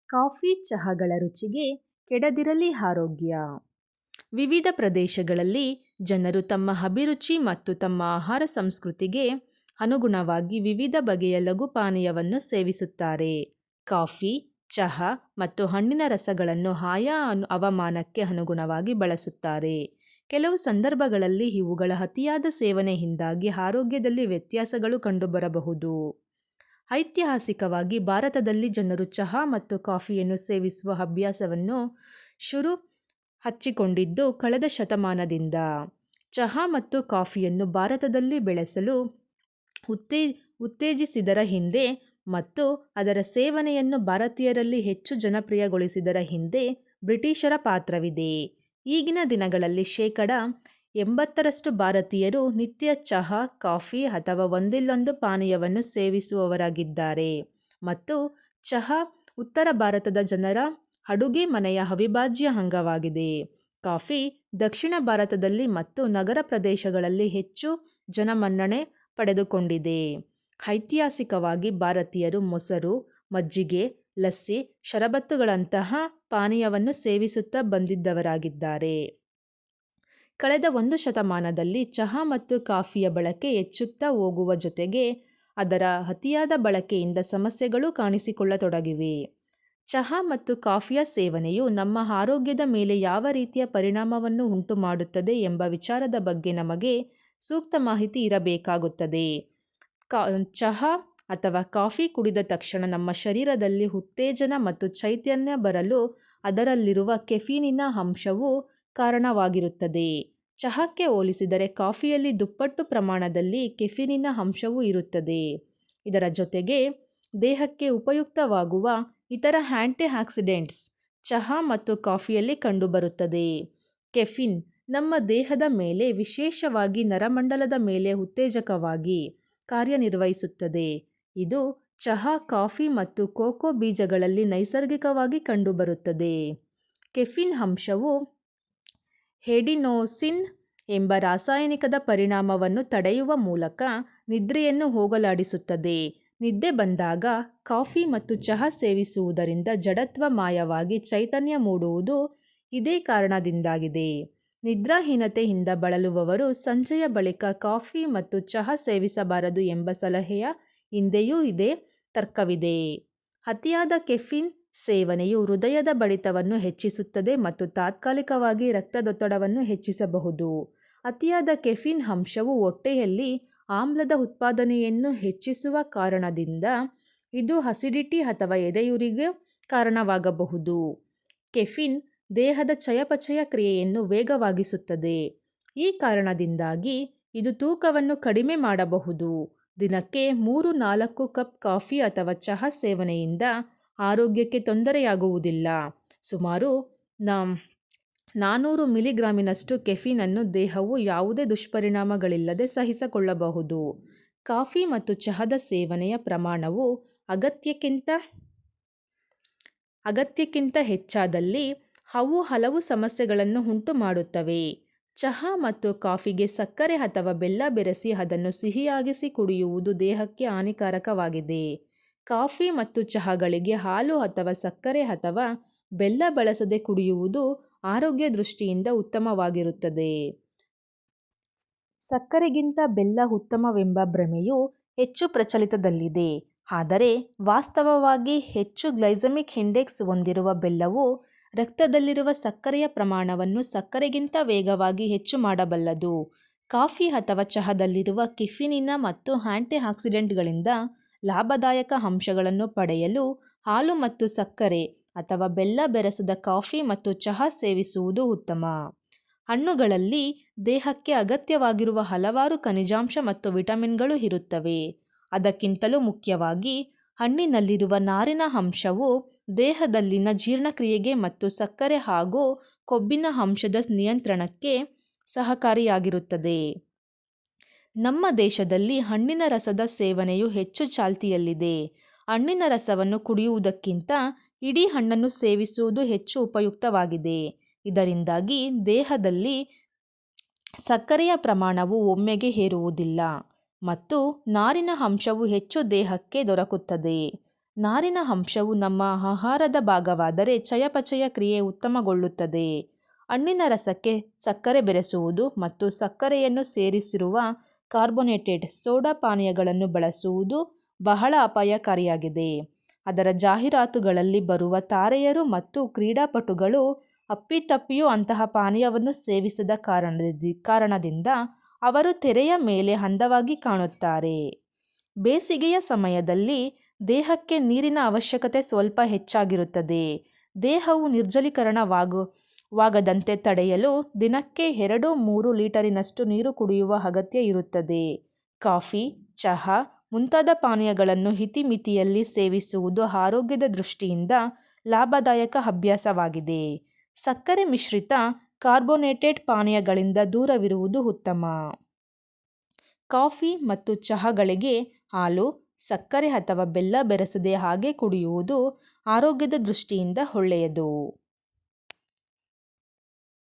Coffee ಚಹಾಗಳ ರುಚಿಗೆ ಕೆಡದಿರಲಿ ಆರೋಗ್ಯ. ವಿವಿಧ ಪ್ರದೇಶಗಳಲ್ಲಿ ಜನರು ತಮ್ಮ ಅಭಿರುಚಿ ಮತ್ತು ತಮ್ಮ ಆಹಾರ ಸಂಸ್ಕೃತಿಗೆ ಅನುಗುಣವಾಗಿ ವಿವಿಧ ಬಗೆಯ ಲಘು ಪಾನೀಯವನ್ನು ಸೇವಿಸುತ್ತಾರೆ. ಕಾಫಿ, ಚಹಾ ಮತ್ತು ಹಣ್ಣಿನ ರಸಗಳನ್ನು ಆಯಾ ಹವಾಮಾನಕ್ಕೆ ಅನುಗುಣವಾಗಿ ಬಳಸುತ್ತಾರೆ. ಕೆಲವು ಸಂದರ್ಭಗಳಲ್ಲಿ ಇವುಗಳ ಅತಿಯಾದ ಸೇವನೆಯಿಂದಾಗಿ ಆರೋಗ್ಯದಲ್ಲಿ ವ್ಯತ್ಯಾಸಗಳು ಕಂಡುಬರಬಹುದು. ಐತಿಹಾಸಿಕವಾಗಿ ಭಾರತದಲ್ಲಿ ಜನರು ಚಹಾ ಮತ್ತು ಕಾಫಿಯನ್ನು ಸೇವಿಸುವ ಅಭ್ಯಾಸವನ್ನು ಹಚ್ಚಿಕೊಂಡಿದ್ದು ಕಳೆದ ಶತಮಾನದಿಂದ. ಚಹಾ ಮತ್ತು ಕಾಫಿಯನ್ನು ಭಾರತದಲ್ಲಿ ಬೆಳೆಸಲು ಉತ್ತೇಜಿಸಿದರ ಹಿಂದೆ ಮತ್ತು ಅದರ ಸೇವನೆಯನ್ನು ಭಾರತೀಯರಲ್ಲಿ ಹೆಚ್ಚು ಜನಪ್ರಿಯಗೊಳಿಸಿದರ ಹಿಂದೆ ಬ್ರಿಟಿಷರ ಪಾತ್ರವಿದೆ. ಈಗಿನ ದಿನಗಳಲ್ಲಿ 80% ಭಾರತೀಯರು ನಿತ್ಯ ಚಹಾ, ಕಾಫಿ ಅಥವಾ ಒಂದಿಲ್ಲೊಂದು ಪಾನೀಯವನ್ನು ಸೇವಿಸುವವರಾಗಿದ್ದಾರೆ ಮತ್ತು ಚಹಾ ಉತ್ತರ ಭಾರತದ ಜನರ ಅಡುಗೆ ಮನೆಯ ಅವಿಭಾಜ್ಯ ಅಂಗವಾಗಿದೆ. ಕಾಫಿ ದಕ್ಷಿಣ ಭಾರತದಲ್ಲಿ ಮತ್ತು ನಗರ ಪ್ರದೇಶಗಳಲ್ಲಿ ಹೆಚ್ಚು ಜನಮನ್ನಣೆ ಪಡೆದುಕೊಂಡಿದೆ. ಐತಿಹಾಸಿಕವಾಗಿ ಭಾರತೀಯರು ಮೊಸರು, ಮಜ್ಜಿಗೆ, ಲಸ್ಸಿ, ಶರಬತ್ತುಗಳಂತಹ ಪಾನೀಯವನ್ನು ಸೇವಿಸುತ್ತಾ ಬಂದಿದ್ದವರಾಗಿದ್ದಾರೆ. ಕಳೆದ 1 ಶತಮಾನದಲ್ಲಿ ಚಹಾ ಮತ್ತು ಕಾಫಿಯ ಬಳಕೆ ಹೆಚ್ಚುತ್ತಾ ಹೋಗುವ ಜೊತೆಗೆ ಅದರ ಅತಿಯಾದ ಬಳಕೆಯಿಂದ ಸಮಸ್ಯೆಗಳು ಕಾಣಿಸಿಕೊಳ್ಳತೊಡಗಿವೆ. ಚಹಾ ಮತ್ತು ಕಾಫಿಯ ಸೇವನೆಯು ನಮ್ಮ ಆರೋಗ್ಯದ ಮೇಲೆ ಯಾವ ರೀತಿಯ ಪರಿಣಾಮವನ್ನು ಉಂಟುಮಾಡುತ್ತದೆ ಎಂಬ ವಿಚಾರದ ಬಗ್ಗೆ ನಮಗೆ ಸೂಕ್ತ ಮಾಹಿತಿ ಇರಬೇಕಾಗುತ್ತದೆ. ಚಹಾ ಅಥವಾ ಕಾಫಿ ಕುಡಿದ ತಕ್ಷಣ ನಮ್ಮ ಶರೀರದಲ್ಲಿ ಉತ್ತೇಜನ ಮತ್ತು ಚೈತನ್ಯ ಬರಲು ಅದರಲ್ಲಿರುವ ಕೆಫೀನಿನ ಅಂಶವು ಕಾರಣವಾಗಿರುತ್ತದೆ. ಚಹಾಕ್ಕೆ ಹೋಲಿಸಿದರೆ ಕಾಫಿಯಲ್ಲಿ ದುಪ್ಪಟ್ಟು ಪ್ರಮಾಣದಲ್ಲಿ ಕೆಫೀನಿನ ಅಂಶವೂ ಇರುತ್ತದೆ. ಇದರ ಜೊತೆಗೆ ದೇಹಕ್ಕೆ ಉಪಯುಕ್ತವಾಗುವ ಇತರ ಆಂಟಿಆಕ್ಸಿಡೆಂಟ್ಸ್ ಚಹಾ ಮತ್ತು ಕಾಫಿಯಲ್ಲಿ ಕಂಡುಬರುತ್ತದೆ. ಕೆಫಿನ್ ನಮ್ಮ ದೇಹದ ಮೇಲೆ, ವಿಶೇಷವಾಗಿ ನರಮಂಡಲದ ಮೇಲೆ ಉತ್ತೇಜಕವಾಗಿ ಕಾರ್ಯನಿರ್ವಹಿಸುತ್ತದೆ. ಇದು ಚಹಾ, ಕಾಫಿ ಮತ್ತು ಕೋಕೋ ಬೀಜಗಳಲ್ಲಿ ನೈಸರ್ಗಿಕವಾಗಿ ಕಂಡುಬರುತ್ತದೆ. ಕೆಫಿನ್ ಅಂಶವು ಎಡಿನೋಸಿನ್ ಎಂಬ ರಾಸಾಯನಿಕದ ಪರಿಣಾಮವನ್ನು ತಡೆಯುವ ಮೂಲಕ ನಿದ್ರೆಯನ್ನು ಹೋಗಲಾಡಿಸುತ್ತದೆ. ನಿದ್ದೆ ಬಂದಾಗ ಕಾಫಿ ಮತ್ತು ಚಹಾ ಸೇವಿಸುವುದರಿಂದ ಜಡತ್ವ ಮಾಯವಾಗಿ ಚೈತನ್ಯ ಮೂಡುವುದು ಇದೇ ಕಾರಣದಿಂದಾಗಿದೆ. ನಿದ್ರಾಹೀನತೆಯಿಂದ ಬಳಲುವವರು ಸಂಜೆಯ ಬಳಿಕ ಕಾಫಿ ಮತ್ತು ಚಹಾ ಸೇವಿಸಬಾರದು ಎಂಬ ಸಲಹೆಯ ಹಿಂದೆಯೂ ಇದೇ ತರ್ಕವಿದೆ. ಅತಿಯಾದ ಕೆಫಿನ್ ಸೇವನೆಯು ಹೃದಯದ ಬಡಿತವನ್ನು ಹೆಚ್ಚಿಸುತ್ತದೆ ಮತ್ತು ತಾತ್ಕಾಲಿಕವಾಗಿ ರಕ್ತದೊತ್ತಡವನ್ನು ಹೆಚ್ಚಿಸಬಹುದು. ಅತಿಯಾದ ಕೆಫಿನ್ ಅಂಶವು ಹೊಟ್ಟೆಯಲ್ಲಿ ಆಮ್ಲದ ಉತ್ಪಾದನೆಯನ್ನು ಹೆಚ್ಚಿಸುವ ಕಾರಣದಿಂದ ಇದು ಅಸಿಡಿಟಿ ಅಥವಾ ಎದೆಯುರಿಗೆ ಕಾರಣವಾಗಬಹುದು. ಕೆಫಿನ್ ದೇಹದ ಚಯಾಪಚಯ ಕ್ರಿಯೆಯನ್ನು ವೇಗವಾಗಿಸುತ್ತದೆ. ಈ ಕಾರಣದಿಂದಾಗಿ ಇದು ತೂಕವನ್ನು ಕಡಿಮೆ ಮಾಡಬಹುದು. ದಿನಕ್ಕೆ 3-4 ಕಪ್ ಕಾಫಿ ಅಥವಾ ಚಹಾ ಸೇವನೆಯಿಂದ ಆರೋಗ್ಯಕ್ಕೆ ತೊಂದರೆಯಾಗುವುದಿಲ್ಲ. ಸುಮಾರು 400 ಮಿಲಿಗ್ರಾಮಿನಷ್ಟು ಕೆಫಿನನ್ನು ದೇಹವು ಯಾವುದೇ ದುಷ್ಪರಿಣಾಮಗಳಿಲ್ಲದೆ ಸಹಿಸಿಕೊಳ್ಳಬಹುದು. ಕಾಫಿ ಮತ್ತು ಚಹಾದ ಸೇವನೆಯ ಪ್ರಮಾಣವು ಅಗತ್ಯಕ್ಕಿಂತ ಹೆಚ್ಚಾದಲ್ಲಿ ಅವು ಹಲವು ಸಮಸ್ಯೆಗಳನ್ನು ಉಂಟುಮಾಡುತ್ತವೆ. ಚಹಾ ಮತ್ತು ಕಾಫಿಗೆ ಸಕ್ಕರೆ ಅಥವಾ ಬೆಲ್ಲ ಬೆರೆಸಿ ಅದನ್ನು ಸಿಹಿಯಾಗಿಸಿ ಕುಡಿಯುವುದು ದೇಹಕ್ಕೆ ಹಾನಿಕಾರಕವಾಗಿದೆ. ಕಾಫಿ ಮತ್ತು ಚಹಾಗಳಿಗೆ ಹಾಲು ಅಥವಾ ಸಕ್ಕರೆ ಅಥವಾ ಬೆಲ್ಲ ಬಳಸದೆ ಕುಡಿಯುವುದು ಆರೋಗ್ಯ ದೃಷ್ಟಿಯಿಂದ ಉತ್ತಮವಾಗಿರುತ್ತದೆ. ಸಕ್ಕರೆಗಿಂತ ಬೆಲ್ಲ ಉತ್ತಮವೆಂಬ ಭ್ರಮೆಯು ಹೆಚ್ಚು ಪ್ರಚಲಿತದಲ್ಲಿದೆ. ಆದರೆ ವಾಸ್ತವವಾಗಿ ಹೆಚ್ಚು ಗ್ಲೈಸೆಮಿಕ್ ಇಂಡೆಕ್ಸ್ ಹೊಂದಿರುವ ಬೆಲ್ಲವು ರಕ್ತದಲ್ಲಿರುವ ಸಕ್ಕರೆಯ ಪ್ರಮಾಣವನ್ನು ಸಕ್ಕರೆಗಿಂತ ವೇಗವಾಗಿ ಹೆಚ್ಚು ಮಾಡಬಲ್ಲದು. ಕಾಫಿ ಅಥವಾ ಚಹಾದಲ್ಲಿರುವ ಕೆಫೀನಿನ ಮತ್ತು ಆಂಟಿಆಕ್ಸಿಡೆಂಟ್ಗಳಿಂದ ಲಾಭದಾಯಕ ಅಂಶಗಳನ್ನು ಪಡೆಯಲು ಹಾಲು ಮತ್ತು ಸಕ್ಕರೆ ಅಥವಾ ಬೆಲ್ಲ ಬೆರೆಸದ ಕಾಫಿ ಮತ್ತು ಚಹಾ ಸೇವಿಸುವುದು ಉತ್ತಮ. ಹಣ್ಣುಗಳಲ್ಲಿ ದೇಹಕ್ಕೆ ಅಗತ್ಯವಾಗಿರುವ ಹಲವಾರು ಖನಿಜಾಂಶ ಮತ್ತು ವಿಟಮಿನ್ಗಳು ಇರುತ್ತವೆ. ಅದಕ್ಕಿಂತಲೂ ಮುಖ್ಯವಾಗಿ ಹಣ್ಣಿನಲ್ಲಿರುವ ನಾರಿನ ಅಂಶವು ದೇಹದಲ್ಲಿನ ಜೀರ್ಣಕ್ರಿಯೆಗೆ ಮತ್ತು ಸಕ್ಕರೆ ಹಾಗೂ ಕೊಬ್ಬಿನ ಅಂಶದ ನಿಯಂತ್ರಣಕ್ಕೆ ಸಹಕಾರಿಯಾಗಿರುತ್ತದೆ. ನಮ್ಮ ದೇಶದಲ್ಲಿ ಹಣ್ಣಿನ ರಸದ ಸೇವನೆಯು ಹೆಚ್ಚು ಚಾಲ್ತಿಯಲ್ಲಿದೆ. ಹಣ್ಣಿನ ರಸವನ್ನು ಕುಡಿಯುವುದಕ್ಕಿಂತ ಇಡೀ ಹಣ್ಣನ್ನು ಸೇವಿಸುವುದು ಹೆಚ್ಚು ಉಪಯುಕ್ತವಾಗಿದೆ. ಇದರಿಂದಾಗಿ ದೇಹದಲ್ಲಿ ಸಕ್ಕರೆಯ ಪ್ರಮಾಣವು ಒಮ್ಮೆಗೆ ಏರುವುದಿಲ್ಲ ಮತ್ತು ನಾರಿನ ಅಂಶವು ಹೆಚ್ಚು ದೇಹಕ್ಕೆ ದೊರಕುತ್ತದೆ. ನಾರಿನ ಅಂಶವು ನಮ್ಮ ಆಹಾರದ ಭಾಗವಾದರೆ ಚಯಾಪಚಯ ಕ್ರಿಯೆ ಉತ್ತಮಗೊಳ್ಳುತ್ತದೆ. ಹಣ್ಣಿನ ರಸಕ್ಕೆ ಸಕ್ಕರೆ ಬೆರೆಸುವುದು ಮತ್ತು ಸಕ್ಕರೆಯನ್ನು ಸೇರಿಸಿರುವ ಕಾರ್ಬೋನೇಟೆಡ್ ಸೋಡಾ ಪಾನೀಯಗಳನ್ನು ಬಳಸುವುದು ಬಹಳ ಅಪಾಯಕಾರಿಯಾಗಿದೆ. ಅದರ ಜಾಹೀರಾತುಗಳಲ್ಲಿ ಬರುವ ತಾರೆಯರು ಮತ್ತು ಕ್ರೀಡಾಪಟುಗಳು ಅಪ್ಪಿತಪ್ಪಿಯೂ ಅಂತಹ ಪಾನೀಯವನ್ನು ಸೇವಿಸದ ಕಾರಣದಿಂದ ಅವರು ತೆರೆಯ ಮೇಲೆ ಅಂದವಾಗಿ ಕಾಣುತ್ತಾರೆ. ಬೇಸಿಗೆಯ ಸಮಯದಲ್ಲಿ ದೇಹಕ್ಕೆ ನೀರಿನ ಅವಶ್ಯಕತೆ ಸ್ವಲ್ಪ ಹೆಚ್ಚಾಗಿರುತ್ತದೆ. ದೇಹವು ನಿರ್ಜಲೀಕರಣವಾಗದಂತೆ ತಡೆಯಲು ದಿನಕ್ಕೆ 2-3 ಲೀಟರಿನಷ್ಟು ನೀರು ಕುಡಿಯುವ ಅಗತ್ಯ ಇರುತ್ತದೆ. ಕಾಫಿ, ಚಹಾ ಮುಂತಾದ ಪಾನೀಯಗಳನ್ನು ಇತಿಮಿತಿಯಲ್ಲಿ ಸೇವಿಸುವುದು ಆರೋಗ್ಯದ ದೃಷ್ಟಿಯಿಂದ ಲಾಭದಾಯಕ ಅಭ್ಯಾಸವಾಗಿದೆ. ಸಕ್ಕರೆ ಮಿಶ್ರಿತ ಕಾರ್ಬೋನೇಟೆಡ್ ಪಾನೀಯಗಳಿಂದ ದೂರವಿರುವುದು ಉತ್ತಮ. ಕಾಫಿ ಮತ್ತು ಚಹಾಗಳಿಗೆ ಹಾಲು, ಸಕ್ಕರೆ ಅಥವಾ ಬೆಲ್ಲ ಬೆರೆಸದೆ ಹಾಗೆ ಕುಡಿಯುವುದು ಆರೋಗ್ಯದ ದೃಷ್ಟಿಯಿಂದ ಒಳ್ಳೆಯದು.